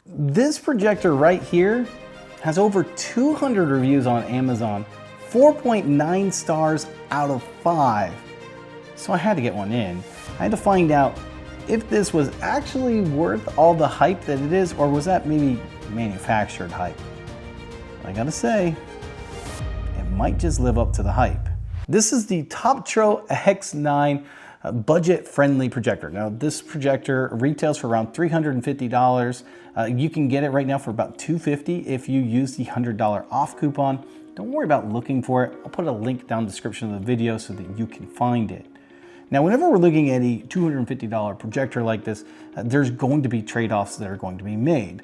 This projector right here has over 200 reviews on Amazon, 4.9 stars out of 5. So I had to get one in. I had to find out if this was actually worth all the hype that it is, or was that maybe manufactured hype. I gotta say, it might just live up to the hype. This is the Toptro X9 budget-friendly projector. Now, this projector retails for around $350. You can get it right now for about $250 if you use the $100 off coupon. Don't worry about looking for it. I'll put a link down in the description of the video so that you can find it. Now, whenever we're looking at a $250 projector like this, there's going to be trade-offs that are going to be made.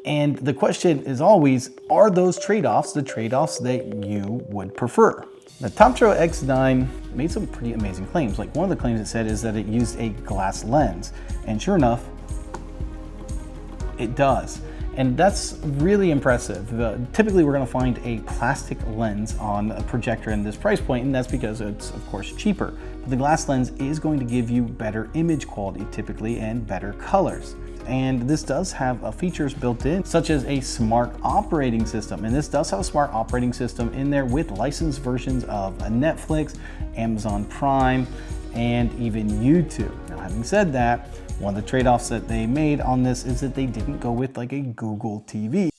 And the question is always, are those trade-offs the trade-offs that you would prefer? The Toptro X9 made some pretty amazing claims. Like, one of the claims it said is that it used a glass lens. And sure enough, it does. And that's really impressive. Typically, we're gonna find a plastic lens on a projector in this price point, and that's because it's, of course, cheaper. But the glass lens is going to give you better image quality, typically, and better colors. And this does have features built in, such as a smart operating system. And this does have a smart operating system in there with licensed versions of Netflix, Amazon Prime, and even YouTube. Now, having said that, one of the trade-offs that they made on this is that they didn't go with like a Google TV.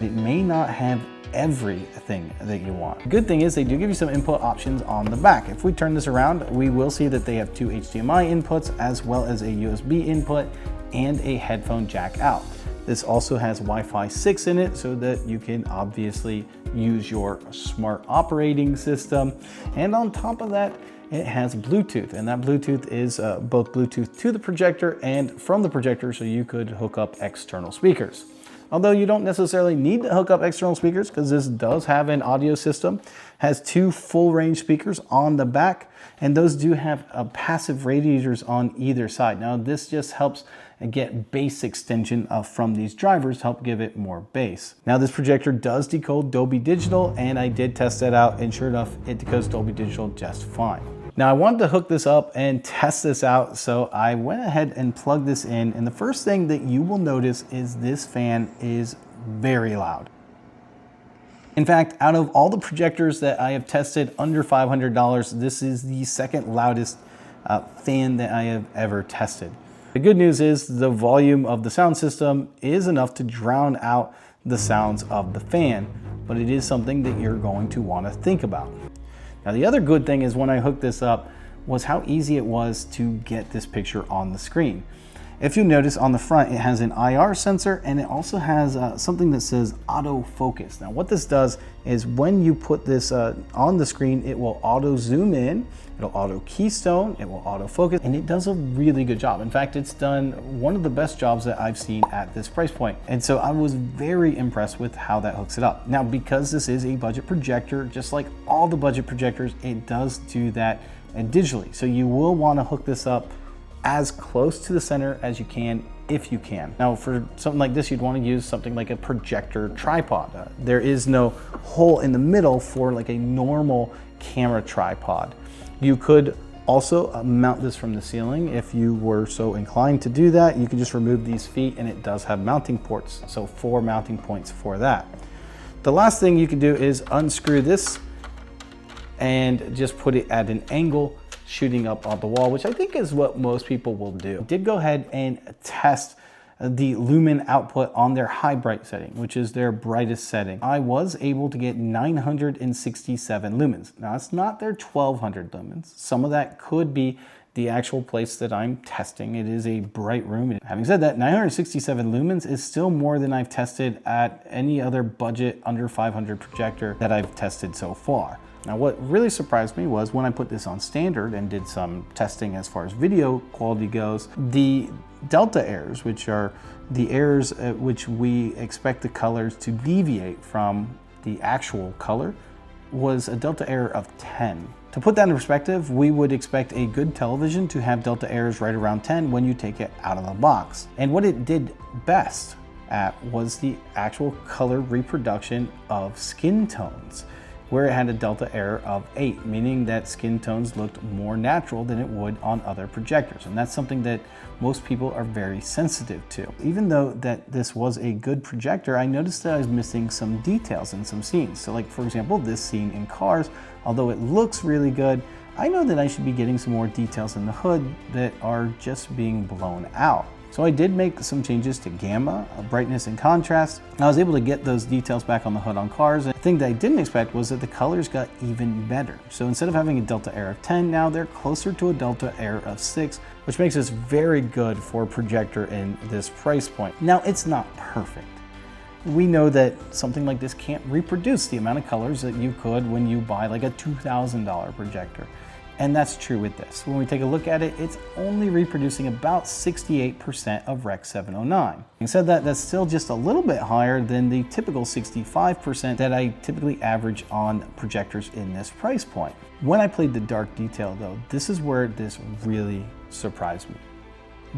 It may not have everything that you want. The good thing is they do give you some input options on the back. If we turn this around, we will see that they have 2 HDMI inputs as well as a USB input and a headphone jack out. This also has Wi-Fi 6 in it so that you can obviously use your smart operating system. And on top of that, it has Bluetooth, and that Bluetooth is both Bluetooth to the projector and from the projector, so you could hook up external speakers. Although you don't necessarily need to hook up external speakers because this does have an audio system, has 2 full range speakers on the back, and those do have passive radiators on either side. Now, this just helps get bass extension from these drivers to help give it more bass. Now, this projector does decode Dolby Digital, and I did test that out, and sure enough, it decodes Dolby Digital just fine. Now, I wanted to hook this up and test this out, so I went ahead and plugged this in, and the first thing that you will notice is this fan is very loud. In fact, out of all the projectors that I have tested under $500, this is the second loudest fan that I have ever tested. The good news is the volume of the sound system is enough to drown out the sounds of the fan, but it is something that you're going to want to think about. Now, the other good thing is when I hooked this up was how easy it was to get this picture on the screen. If you notice on the front, it has an IR sensor and it also has something that says autofocus. Now, what this does is when you put this on the screen, it will auto zoom in, it'll auto keystone, it will autofocus, and it does a really good job. In fact, it's done one of the best jobs that I've seen at this price point. And so I was very impressed with how that hooks it up. Now, because this is a budget projector, just like all the budget projectors, it does do that digitally. So you will want to hook this up as close to the center as you can, if you can. Now, for something like this, you'd want to use something like a projector tripod. There is no hole in the middle for like a normal camera tripod. You could also mount this from the ceiling if you were so inclined to do that. You can just remove these feet and it does have mounting ports, so 4 mounting points for that. The last thing you can do is unscrew this and just put it at an angle shooting up on the wall, which I think is what most people will do. I did go ahead and test the lumen output on their high bright setting, which is their brightest setting. I was able to get 967 lumens. Now, it's not their 1200 lumens. Some of that could be the actual place that I'm testing. It is a bright room. Having said that, 967 lumens is still more than I've tested at any other budget under 500 projector that I've tested so far. Now, what really surprised me was when I put this on standard and did some testing as far as video quality goes, the delta errors, which are the errors at which we expect the colors to deviate from the actual color, was a delta error of 10. To put that in perspective, we would expect a good television to have delta errors right around 10 when you take it out of the box. And what it did best at was the actual color reproduction of skin tones. where it had a delta error of 8, meaning that skin tones looked more natural than it would on other projectors. And that's something that most people are very sensitive to. Even though that this was a good projector, I noticed that I was missing some details in some scenes. So like, for example, this scene in Cars, although it looks really good, I know that I should be getting some more details in the hood that are just being blown out. So I did make some changes to gamma, brightness, and contrast. I was able to get those details back on the hood on Cars. And the thing that I didn't expect was that the colors got even better. So instead of having a delta error of 10, now they're closer to a delta error of 6, which makes this very good for a projector in this price point. Now, it's not perfect. We know that something like this can't reproduce the amount of colors that you could when you buy like a $2,000 projector. And that's true with this. When we take a look at it, it's only reproducing about 68% of Rec. 709. Having said that, that's still just a little bit higher than the typical 65% that I typically average on projectors in this price point. When I played the dark detail though, this is where this really surprised me.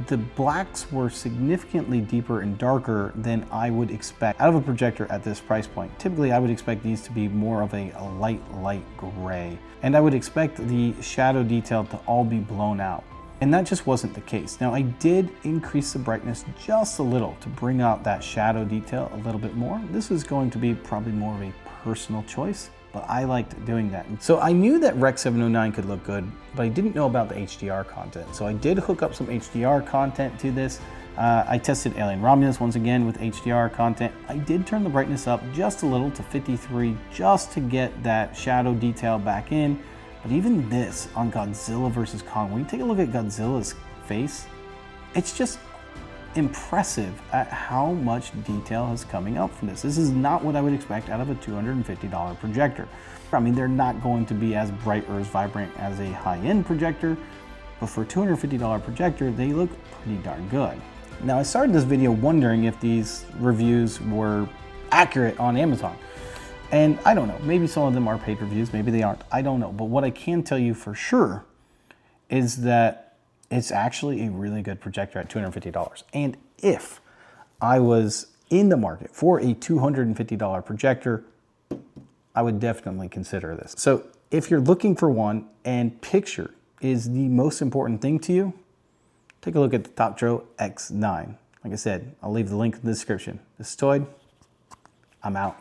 The blacks were significantly deeper and darker than I would expect out of a projector at this price point. Typically, I would expect these to be more of a light gray. And I would expect the shadow detail to all be blown out. And that just wasn't the case. Now, I did increase the brightness just a little to bring out that shadow detail a little bit more. This is going to be probably more of a personal choice, but I liked doing that. So I knew that Rec. 709 could look good, but I didn't know about the HDR content. So I did hook up some HDR content to this. I tested Alien Romulus once again with HDR content. I did turn the brightness up just a little to 53 just to get that shadow detail back in. But even this on Godzilla vs. Kong, when you take a look at Godzilla's face, it's just impressive at how much detail is coming up from this. This is not what I would expect out of a $250 projector. I mean, they're not going to be as bright or as vibrant as a high-end projector, but for a $250 projector, they look pretty darn good. Now, I started this video wondering if these reviews were accurate on Amazon. And I don't know, maybe some of them are paid reviews, maybe they aren't, I don't know. But what I can tell you for sure is that it's actually a really good projector at $250. And if I was in the market for a $250 projector, I would definitely consider this. So if you're looking for one and picture is the most important thing to you, take a look at the Toptro X9. Like I said, I'll leave the link in the description. This is Toyd. I'm out.